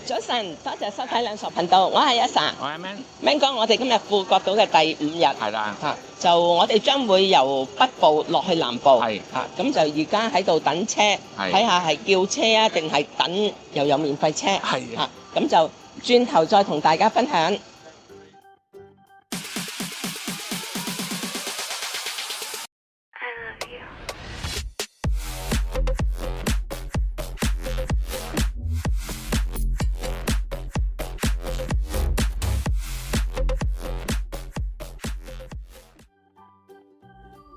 早晨，多謝收睇兩傻頻道，我係阿 Sa。我係 Man。Man 哥，我哋今日富國島嘅第5日。係啦。就我哋將會由北部落去南部。係。咁就而家喺度等車，睇下係叫車啊，定係等又有免費車。係。咁就轉頭再同大家分享。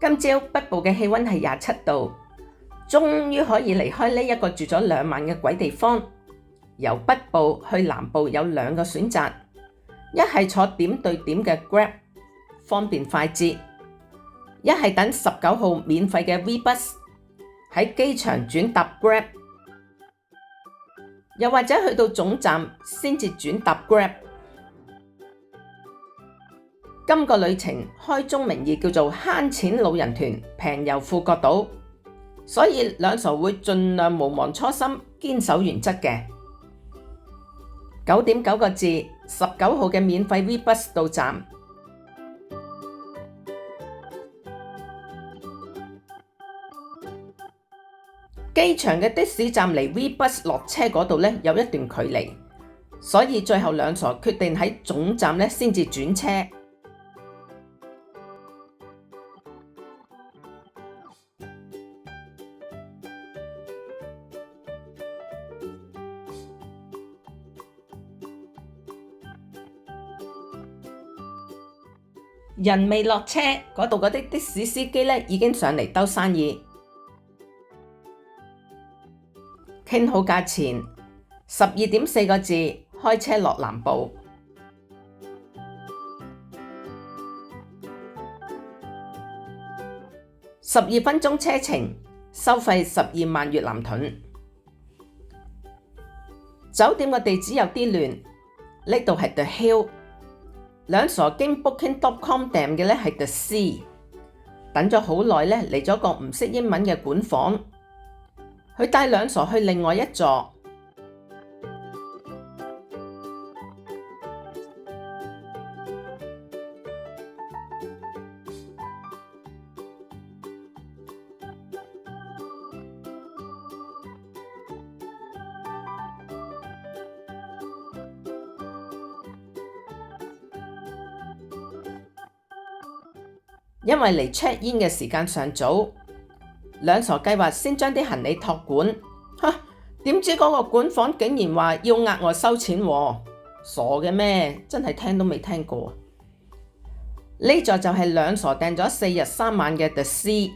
今朝北部嘅氣溫係27度，終於可以離開呢一個住咗2晚嘅鬼地方。由北部去南部有2個選擇，一係坐點對點嘅 Grab， 方便快捷；一係等19號免費嘅 V Bus， 喺機場轉搭 Grab， 又或者去到總站先至轉搭 Grab。今個旅程開宗明義叫做慳錢老人團，平遊富國島，所以兩傻會盡量無忘初心，堅守原則嘅。9點9個字，19號嘅免費 V Bus 到站。機場嘅的士站離 V Bus 落車嗰度呢有一段距離，所以最後兩傻決定喺總站呢先至轉車。人未落車，嗰度嗰啲的士司機呢已經上嚟兜生意，傾好價錢，12點4個字，開車落南部。12分鐘車程，收費12萬越南盾。酒店個地址有啲亂，呢度係 The Hill。兩傻經 Booking.com 訂嘅呢係 The Sea， 等咗好耐呢，嚟咗個唔識英文嘅管房，佢帶兩傻去另外一座。因為離 check in 嘅時間尚早，兩傻計劃先將啲行李託管。點知嗰個管房竟然話要額外收錢喎，傻嘅咩？真係聽都未聽過。呢座就係兩傻訂咗4日3晚嘅 The Sea。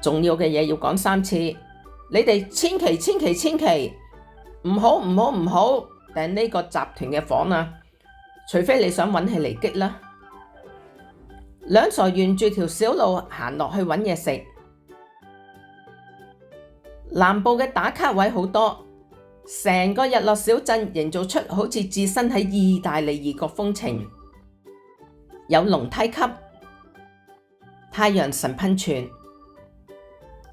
重要嘅嘢要講3次，你哋千祈唔好訂呢個集團嘅房啊！除非你想揾起嚟激啦。兩傻沿住條小路行落去揾嘢食。南部嘅打卡位好多，成個日落小鎮營造出好似置身喺意大利異國風情，有龍梯級、太陽神噴泉，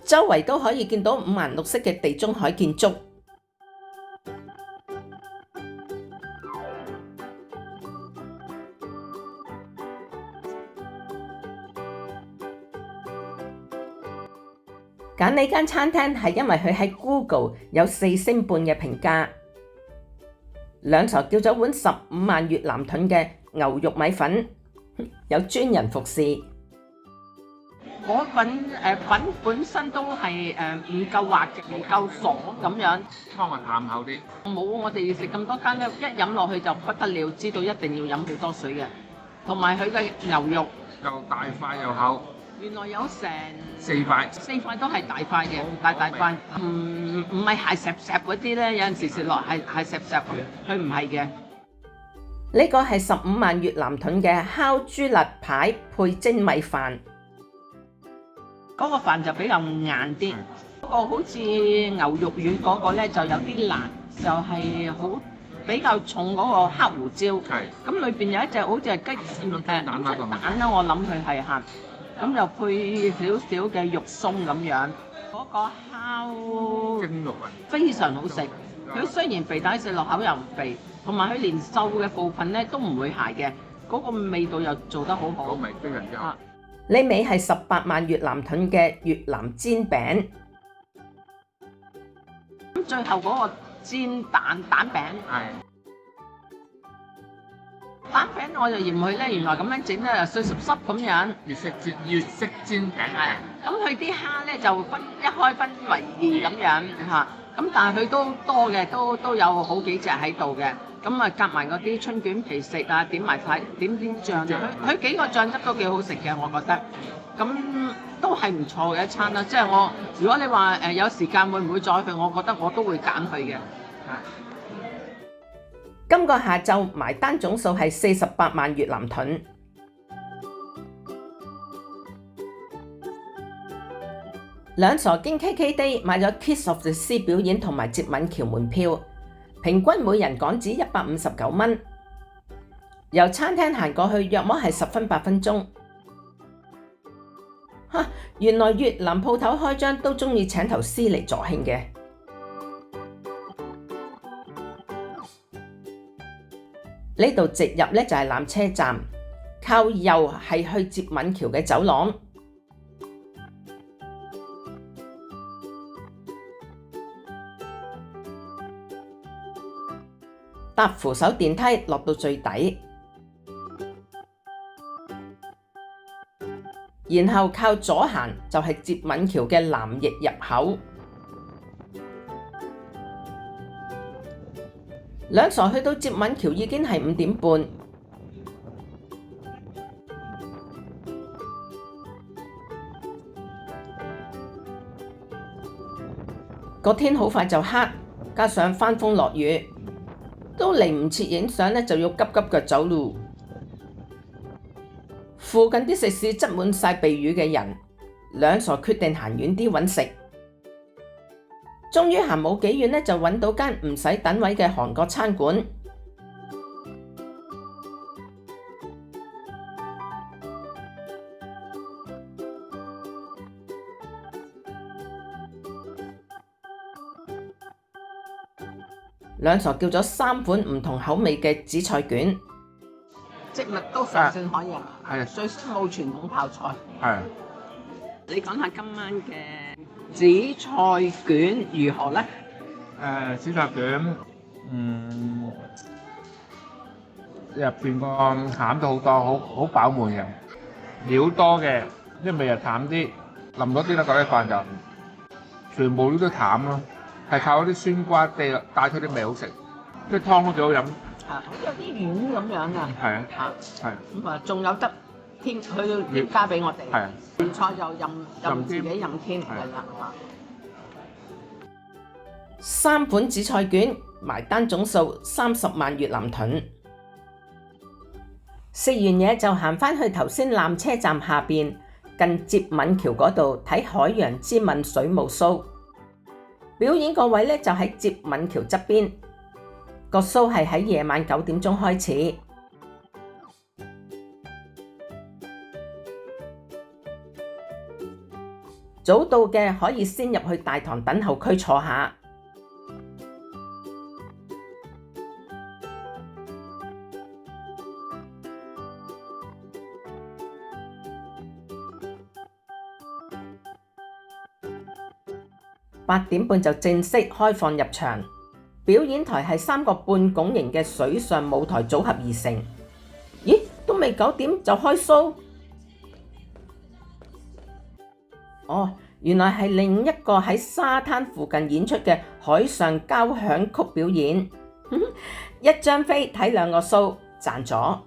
周圍都可以見到五顏六色嘅地中海建築。揀呢間餐廳係因為佢喺 Google 有4星半嘅評價。兩傻叫咗碗15萬越南盾嘅牛肉米粉，有專人服侍。嗰粉本身都係唔夠滑嘅，唔夠爽咁樣。湯係淡口啲。冇我哋食咁多間咧，一飲落去就不得了，知道一定要飲好多水嘅。同埋佢嘅牛肉又大塊又厚。原來有成4塊，4塊都係大塊嘅，大塊，唔係蟹石嗰啲咧，有陣時食落係蟹石，佢唔係嘅。呢個係15萬越南盾嘅烤豬肋排配蒸米飯，嗰個飯就比較硬啲，嗰個好似牛肉丸嗰個咧就有啲辣，就係好比較重嗰個黑胡椒。係。咁裏邊有一隻好似係雞蛋啦，我諗佢係嚇。咁就配少少嘅肉鬆咁樣，嗰個烤蒸肉啊，非常好食。佢雖然肥，但係食落口又唔肥，同埋佢連瘦嘅部分咧都唔會鞋嘅，嗰個味道又做得好好。嗰味非常之好。呢味係18萬越南盾嘅越南煎餅。咁最後嗰個煎蛋餅，係蛋餅我就嫌佢咧，原來咁樣整咧又碎濕濕咁樣。越式煎餅嘅。咁佢啲蝦咧就一開分為2咁樣嚇，咁但係佢都多嘅，都有好幾隻喺度嘅。咁啊夾埋嗰啲春卷皮食啊，點埋晒點醬，佢幾個醬汁都幾好食嘅，我覺得。咁都係唔錯嘅一餐啦。即係我如果你話有時間會唔會再去，我覺得我都會揀去嘅。今個下晝埋單總數係48萬越南盾。兩傻經 KKday 買咗 Kiss of the Sea 表演同埋接吻橋門票，平均每人港紙159蚊。由餐廳行過去約莫係10分8分鐘。原來越南鋪頭開張都鍾意請頭詩嚟助興嘅。呢度直入咧就係纜車站，靠右係去接吻橋嘅走廊。搭扶手電梯落到最底，然後靠左行就係接吻橋嘅南翼入口。兩傻去到接吻橋已經係5點半，個天好快就黑，加上翻風落雨，都嚟唔切影相咧，就要急急腳走路。附近啲食肆擠滿晒避雨嘅人，兩傻決定行遠啲揾食。終於行冇幾遠咧，就揾到間唔使等位嘅韓國餐館。兩傻叫咗3款唔同口味嘅紫菜卷，植物都純正可以啊！係最冇傳統泡菜。係。你講下今晚嘅紫菜卷如何呢？紫菜卷，入邊個餡都好多，好飽滿嘅，料多嘅，啲味又淡啲，淋多啲啦，嗰啲飯就全部都淡咯，係靠嗰啲酸瓜帶出啲味好食，啲湯都幾好飲。好似有啲丸咁樣啊。係啊。係。咁啊，仲有得添，佢添加俾我哋。係啊。甜菜就任自己任添，係啦。3款紫菜卷埋單總數30萬越南盾。食完嘢就行返去頭先纜車站下邊近接吻橋嗰度睇海洋之吻水舞 show。表演個位咧就喺接吻橋側邊，個 show 係喺夜晚9點鐘開始。早到嘅可以先入去大堂等候區坐下。8點半就正式開放入場，表演台係3個半拱形嘅水上舞台組合而成。咦，都未9點就開 show？ 哦，原來係另一個喺沙灘附近演出嘅海上交響曲表演。一張飛睇2個 show， 賺咗。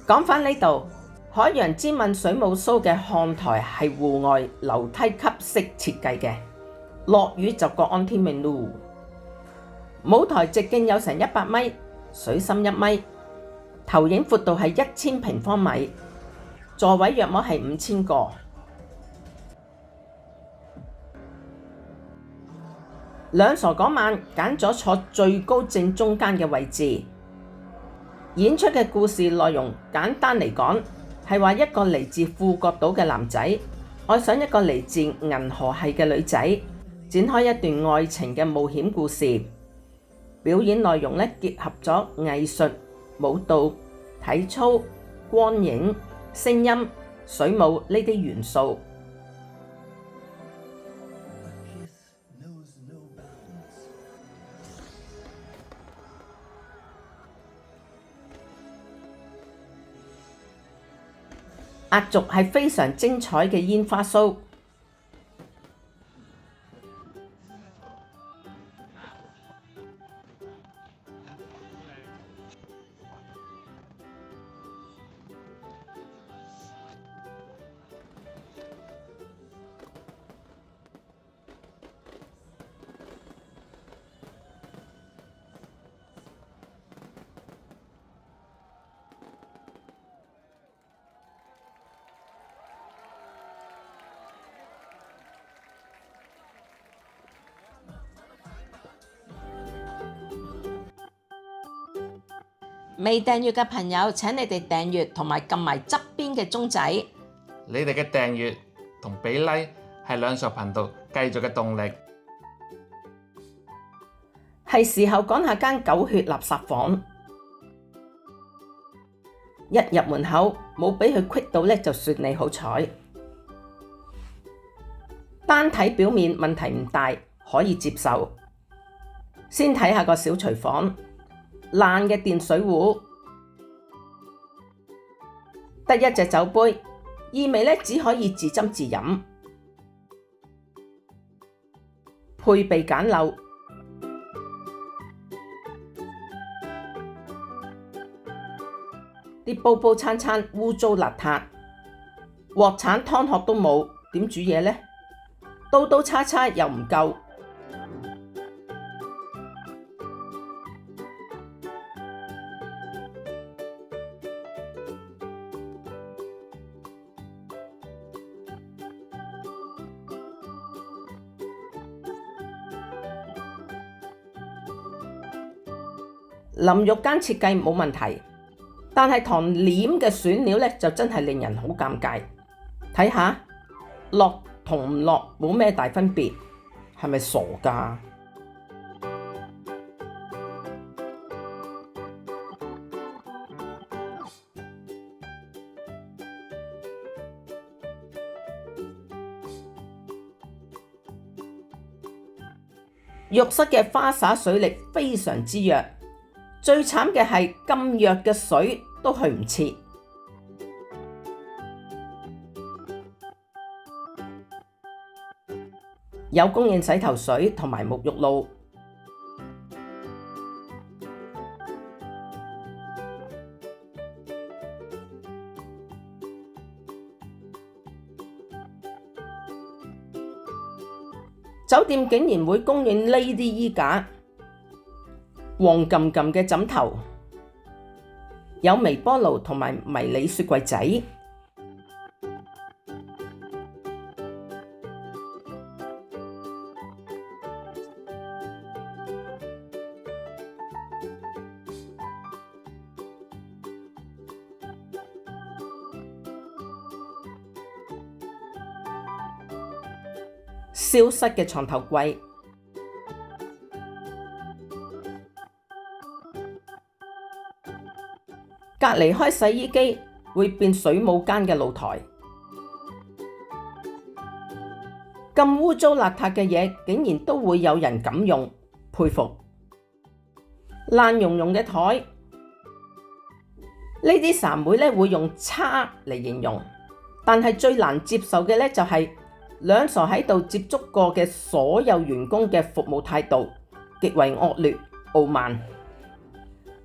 講返呢度，海洋之吻水舞 show 嘅看台係戶外樓梯級式設計嘅，落雨就各安天命咯。舞台直徑有成100米，水深1米，投影闊度係1000平方米，座位約莫係5000個。兩傻嗰晚揀咗坐最高正中間嘅位置。演出嘅故事內容簡單嚟講，係話一個嚟自富國島嘅男仔愛上一個嚟自銀河系嘅女仔，展開一段愛情嘅冒險故事。表演內容結合咗藝術、舞蹈、體操、光影、聲音、水舞呢啲元素。壓軸係非常精彩嘅煙花 show。未訂閱嘅朋友，請你哋訂閱同埋撳埋側邊嘅鐘仔。你哋嘅訂閱同俾 like 係兩傻頻道繼續嘅動力。係時候講下間狗血垃圾房。一入門口冇俾佢 quit 到就算你好彩。單睇表面問題唔大，可以接受。先睇下個小廚房。爛嘅電水壺，得一隻酒杯，意味只可以自斟自飲。配備簡陋，啲煲煲餐餐污糟邋遢，鑊鏟湯殼都冇，點煮嘢呢？刀刀叉叉又唔夠。淋浴間設計冇問題，但係堂簾嘅選料就真係令人好尷尬。睇下落同唔落冇咩大分別，係咪傻㗎？浴室嘅花灑水力非常之弱。最慘嘅係咁弱嘅水都去唔切，有供應洗頭水同埋沐浴露。酒店竟然會供應呢啲衣架。黃冚冚嘅枕頭，有微波爐同埋迷你雪櫃仔。消失嘅床頭櫃。隔離開洗衣機會變水舞間嘅露台，咁污糟邋遢嘅嘢竟然都會有人敢用，佩服。爛溶溶嘅台，呢啲散妹會用差嚟形容，但係最難接受嘅就係兩傻喺度接觸過嘅所有員工嘅服務態度極為惡劣、傲慢。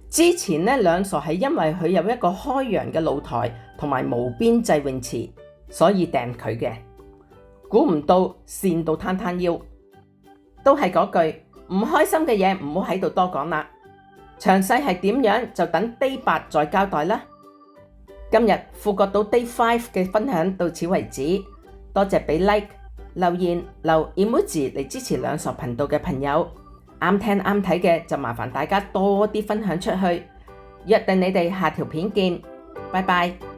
之前兩傻係因為佢有一個開揚嘅露台，同埋無邊際泳池，所以訂佢嘅。估唔到跣到攤攤腰，都係嗰句唔開心嘅嘢唔好喺度多講啦。詳細係點樣就等 Day 8再交代啦。今日富覺島 Day 5嘅分享到此為止，多謝俾 like、留言、留 emoji 嚟支持兩傻頻道嘅朋友。啱聽啱睇嘅就麻煩大家多啲分享出去。約定你哋下條片見，拜拜。